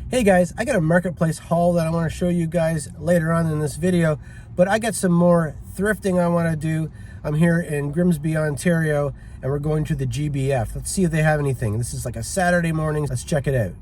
Hey guys, I got a marketplace haul that I want to show you guys later on in this video, but I got some more thrifting I want to do. I'm here in Grimsby, Ontario, and we're going to the GBF. Let's see if they have anything. This is like a Saturday morning. Let's check it out.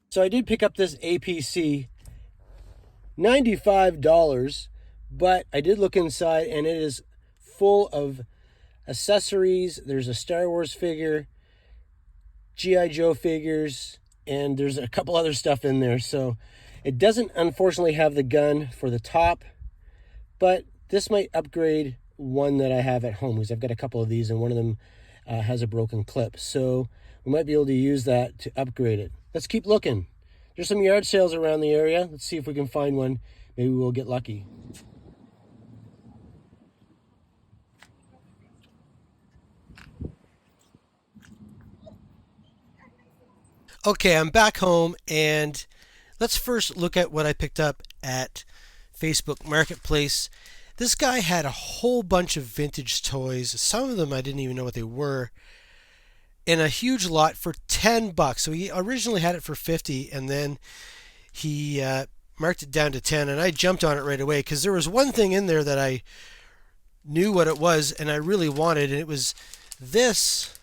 So I did pick up this APC, $95, but I did look inside and it is full of accessories. There's a Star Wars figure, G.I. Joe figures, and there's a couple other stuff in there. So it doesn't unfortunately have the gun for the top, but this might upgrade one that I have at home because I've got a couple of these and one of them has a broken clip. So we might be able to use that to upgrade it. Let's keep looking. There's some yard sales around the area. Let's see if we can find one. Maybe we'll get lucky. Okay, I'm back home, and let's first look at what I picked up at Facebook Marketplace. This guy had a whole bunch of vintage toys. Some of them I didn't even know what they were, in a huge lot for $10. So he originally had it for 50, and then he marked it down to 10, and I jumped on it right away because there was one thing in there that I knew what it was and I really wanted, and it was this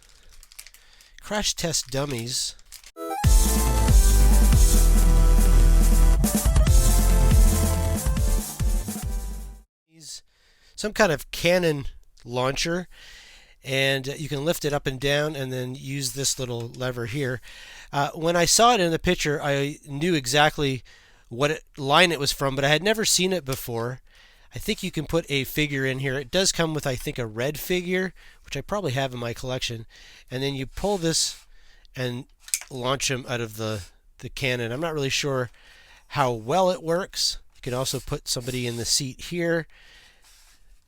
Crash Test Dummies. Some kind of cannon launcher, and you can lift it up and down and then use this little lever here. When I saw it in the picture, I knew exactly what line it was from, but I had never seen it before. I think you can put a figure in here. It does come with, I think, a red figure, which I probably have in my collection, and then you pull this and launch him out of the cannon. I'm not really sure how well it works. You can also put somebody in the seat here.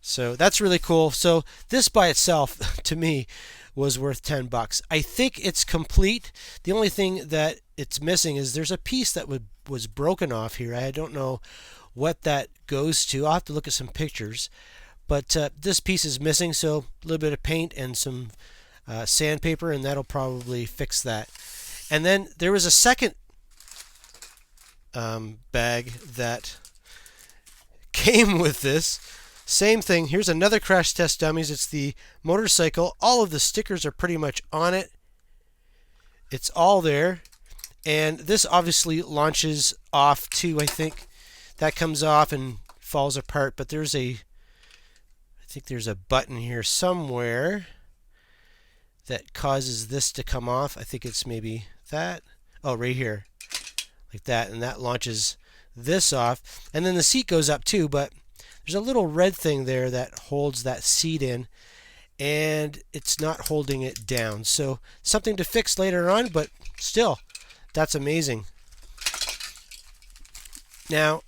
So that's really cool. So this by itself, to me, was worth $10. I think it's complete. The only thing that it's missing is there's a piece that was broken off here. I don't know what that goes to. I'll have to look at some pictures. But this piece is missing, so a little bit of paint and some sandpaper, and that'll probably fix that. And then there was a second bag that came with this. Same thing. Here's another Crash Test Dummies. It's the motorcycle. All of the stickers are pretty much on it. It's all there. And this obviously launches off too, I think. That comes off and falls apart. But there's I think there's a button here somewhere that causes this to come off. I think it's maybe that. Oh, right here. Like that. And that launches this off. And then the seat goes up too, but there's a little red thing there that holds that seat in, and it's not holding it down. So something to fix later on, but still, that's amazing. Now,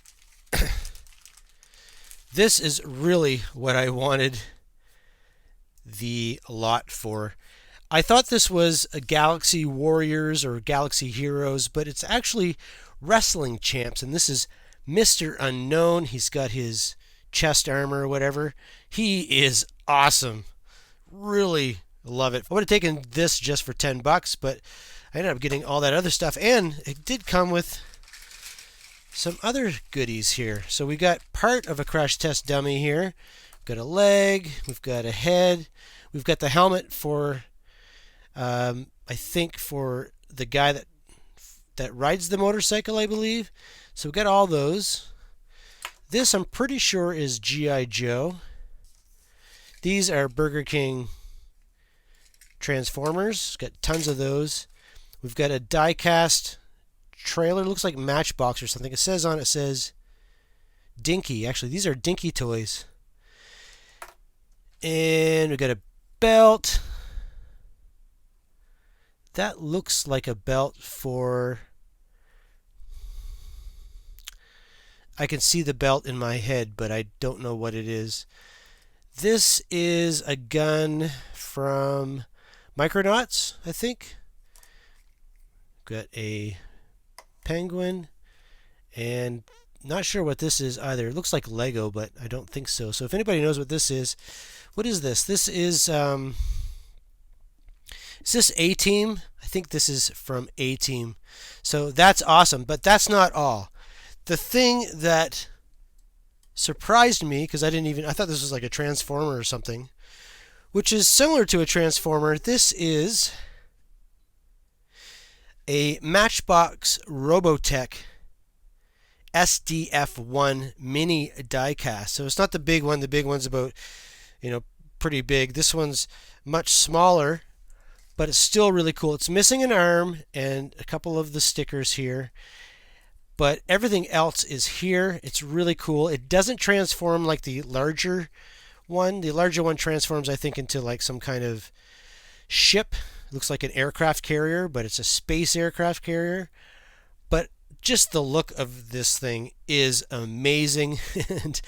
this is really what I wanted the lot for. I thought this was a Galaxy Warriors or Galaxy Heroes, but it's actually Wrestling Champs, and this is Mr. Unknown. He's got his chest armor or whatever. He is awesome. Really love it. I would have taken this just for $10, but I ended up getting all that other stuff, and it did come with some other goodies here. So we got part of a crash test dummy here. We've got a leg, we've got a head, we've got the helmet for I think for the guy that rides the motorcycle, I believe. So we've got all those. This I'm pretty sure is G.I. Joe. These are Burger King Transformers. Got tons of those. We've got a die-cast trailer. Looks like Matchbox or something. It says on it says Dinky. Actually, these are Dinky toys. And we've got a belt. That looks like a belt for... I can see the belt in my head, but I don't know what it is. This is a gun from Micronauts, I think. Got a penguin, and not sure what this is either. It looks like Lego, but I don't think so. So if anybody knows what this is, what is this? This is this A-Team? I think this is from A-Team. So that's awesome, but that's not all. The thing that surprised me, because I thought this was like a Transformer or something, which is similar to a Transformer. This is a Matchbox Robotech SDF1 mini diecast. So it's not the big one. The big one's about, pretty big. This one's much smaller, but it's still really cool. It's missing an arm and a couple of the stickers here, but everything else is here. It's really cool. It doesn't transform like the larger one. The larger one transforms, I think, into like some kind of ship. It looks like an aircraft carrier, but it's a space aircraft carrier. But just the look of this thing is amazing, and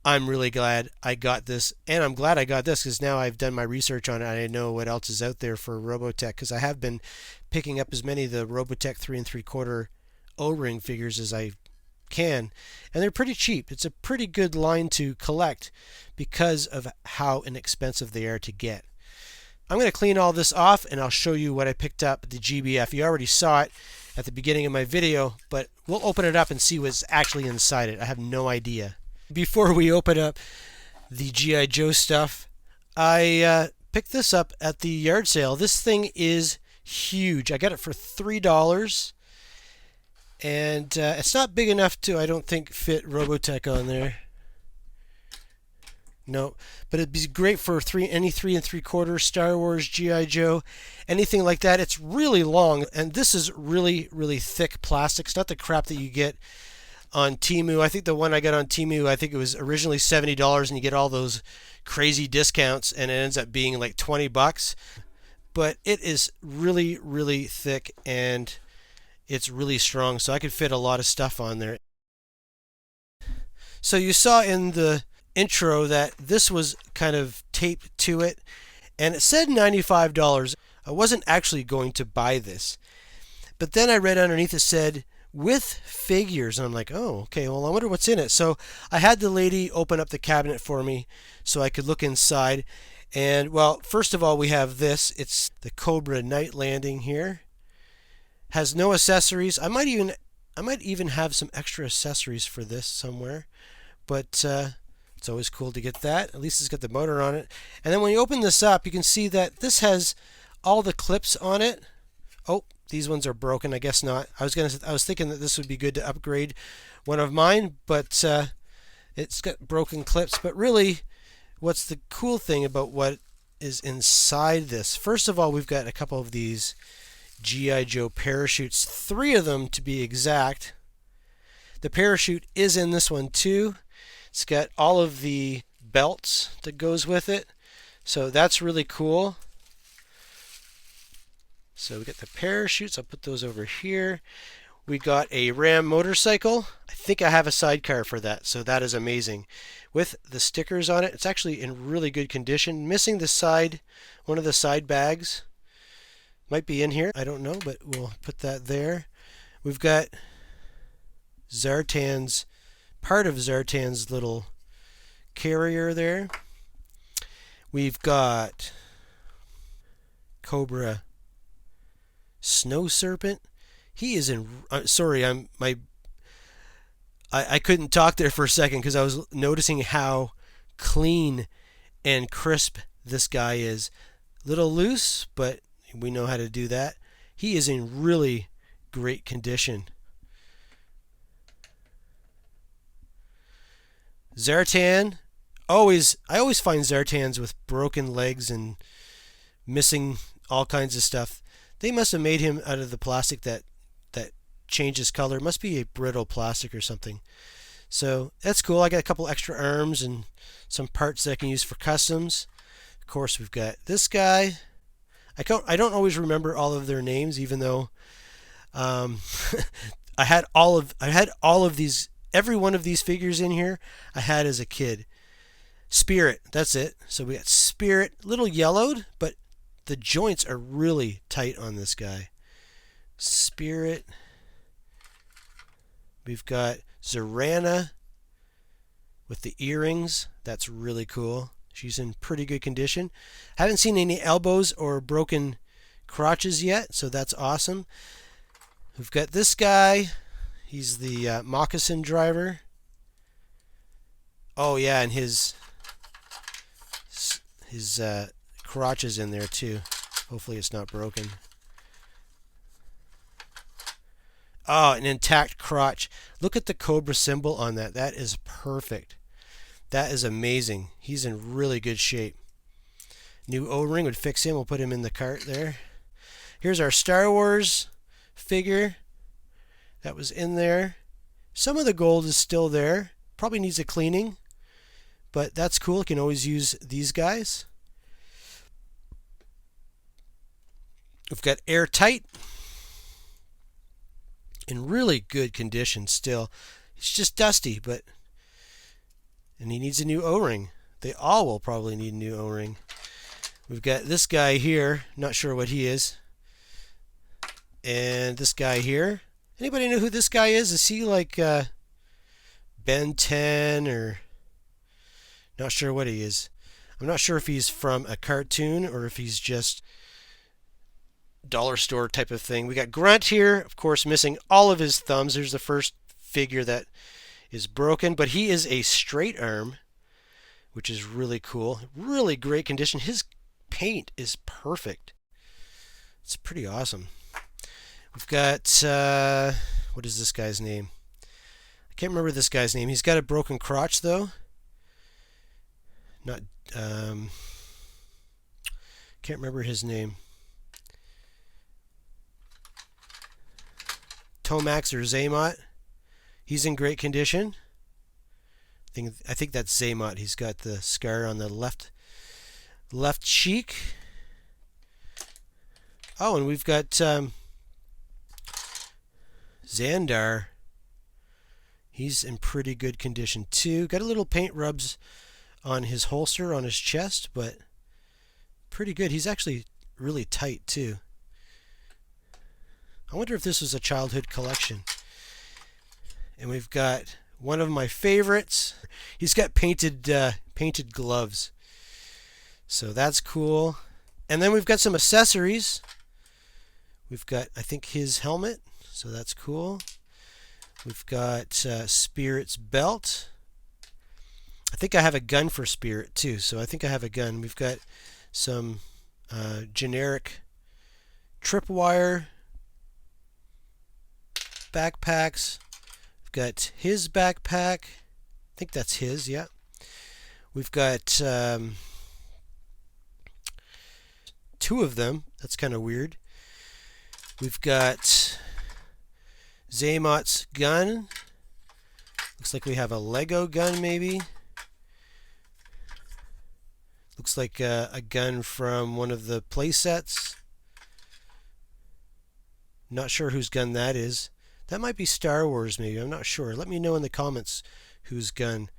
I'm really glad I got this. And I'm glad I got this because now I've done my research on it and I know what else is out there for Robotech, because I have been picking up as many of the Robotech 3 3/4 O-ring figures as I can, and they're pretty cheap. It's a pretty good line to collect because of how inexpensive they are to get. I'm going to clean all this off and I'll show you what I picked up at the GBF. You already saw it at the beginning of my video, but we'll open it up and see what's actually inside it. I have no idea. Before we open up the G.I. Joe stuff, I picked this up at the yard sale. This thing is huge. I got it for $3. And it's not big enough to, I don't think, fit Robotech on there. No, but it'd be great for any 3 3/4 Star Wars, G.I. Joe, anything like that. It's really long, and this is really, really thick plastic. It's not the crap that you get on Temu. I think the one I got on Temu, I think it was originally $70, and you get all those crazy discounts, and it ends up being like $20. But it is really, really thick, and it's really strong, so I could fit a lot of stuff on there. So you saw in the intro that this was kind of taped to it, and it said $95. I wasn't actually going to buy this, but then I read underneath it said with figures, and I'm like, oh, okay, well, I wonder what's in it. So I had the lady open up the cabinet for me so I could look inside, and well, first of all, we have this. It's the Cobra Night Landing here. Has no accessories. I might even have some extra accessories for this somewhere, but it's always cool to get that. At least it's got the motor on it. And then when you open this up, you can see that this has all the clips on it. Oh, these ones are broken. I guess not. I was thinking that this would be good to upgrade one of mine, but it's got broken clips. But really, what's the cool thing about what is inside this? First of all, we've got a couple of these G.I. Joe parachutes, 3 of them to be exact. The parachute is in this one too. It's got all of the belts that goes with it, so that's really cool. So we got the parachutes. I'll put those over here. We got a Ram motorcycle. I think I have a sidecar for that, so that is amazing. With the stickers on it, it's actually in really good condition. Missing the side, one of the side bags. Might be in here, I don't know, but we'll put that there. We've got Zartan's, part of Zartan's little carrier there. We've got Cobra Snow Serpent. He is in. Sorry, I couldn't talk there for a second because I was noticing how clean and crisp this guy is. Little loose, but we know how to do that. He is in really great condition. Zartan, I always find Zartans with broken legs and missing all kinds of stuff. They must have made him out of the plastic that changes color. It must be a brittle plastic or something. So that's cool. I got a couple extra arms and some parts that I can use for customs. Of course, we've got this guy. I don't always remember all of their names, even though I had all of these. Every one of these figures in here I had as a kid. Spirit, that's it. So we got Spirit, a little yellowed, but the joints are really tight on this guy. Spirit. We've got Zorana with the earrings. That's really cool. She's in pretty good condition. Haven't seen any elbows or broken crotches yet, so that's awesome. We've got this guy. He's the moccasin driver. Oh yeah, and his crotch is in there too. Hopefully it's not broken. Oh, an intact crotch. Look at the Cobra symbol on that. That is perfect. That is amazing. He's in really good shape. New O-ring would fix him. We'll put him in the cart there. Here's our Star Wars figure. That was in there. Some of the gold is still there. Probably needs a cleaning. But that's cool. You can always use these guys. We've got Airtight. In really good condition still. It's just dusty, and he needs a new O-ring. They all will probably need a new O-ring. We've got this guy here, not sure what he is. And this guy here. Anybody know who this guy is? Is he like Ben 10 or not sure what he is. I'm not sure if he's from a cartoon or if he's just dollar store type of thing. We got Grunt here, of course, missing all of his thumbs. There's the first figure that is broken, but he is a straight arm, which is really cool. Really great condition. His paint is perfect. It's pretty awesome. We've got what is this guy's name? I can't remember this guy's name. He's got a broken crotch though. Not can't remember his name. Tomax or Zaymot. He's in great condition. I think that's Zaymot. He's got the scar on the left cheek. Oh, and we've got Xandar. He's in pretty good condition too. Got a little paint rubs on his holster on his chest, but pretty good. He's actually really tight too. I wonder if this was a childhood collection. And we've got one of my favorites. He's got painted gloves. So that's cool. And then we've got some accessories. We've got, I think, his helmet. So that's cool. We've got Spirit's belt. I think I have a gun for Spirit too. So I think I have a gun. We've got some generic tripwire backpacks. We've got his backpack. I think that's his, yeah. We've got two of them. That's kind of weird. We've got Zaymot's gun. Looks like we have a Lego gun, maybe. Looks like a gun from one of the play sets. Not sure whose gun that is. That might be Star Wars, maybe. I'm not sure. Let me know in the comments whose gun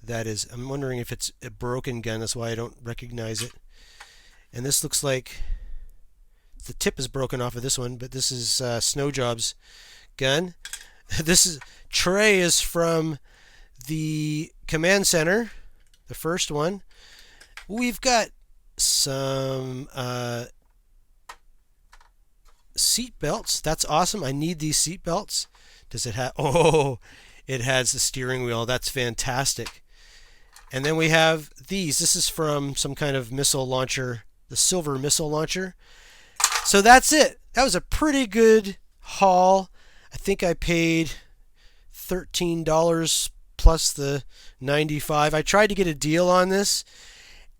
that is. I'm wondering if it's a broken gun. That's why I don't recognize it. And this looks like the tip is broken off of this one, but this is Snowjob's gun. This tray is from the command center, the first one. We've got some seat belts. That's awesome. I need these seat belts. Does it have? Oh, it has the steering wheel. That's fantastic. And then we have these. This is from some kind of missile launcher, the silver missile launcher. So that's it. That was a pretty good haul. I think I paid $13 plus the $95. I tried to get a deal on this,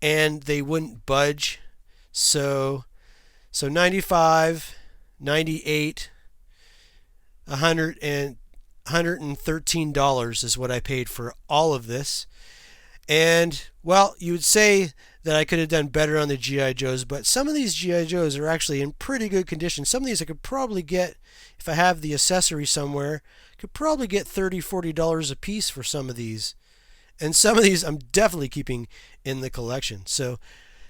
and they wouldn't budge. So $95, $98, $113 is what I paid for all of this. And, well, you would say that I could have done better on the G.I. Joes, but some of these G.I. Joes are actually in pretty good condition. Some of these I could probably get, if I have the accessory somewhere, could probably get $30, $40 a piece for some of these. And some of these I'm definitely keeping in the collection. So,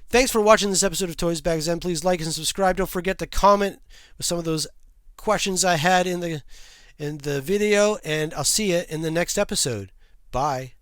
thanks for watching this episode of Toysbackzen. Please like and subscribe. Don't forget to comment with some of those questions I had in the video, and I'll see you in the next episode. Bye.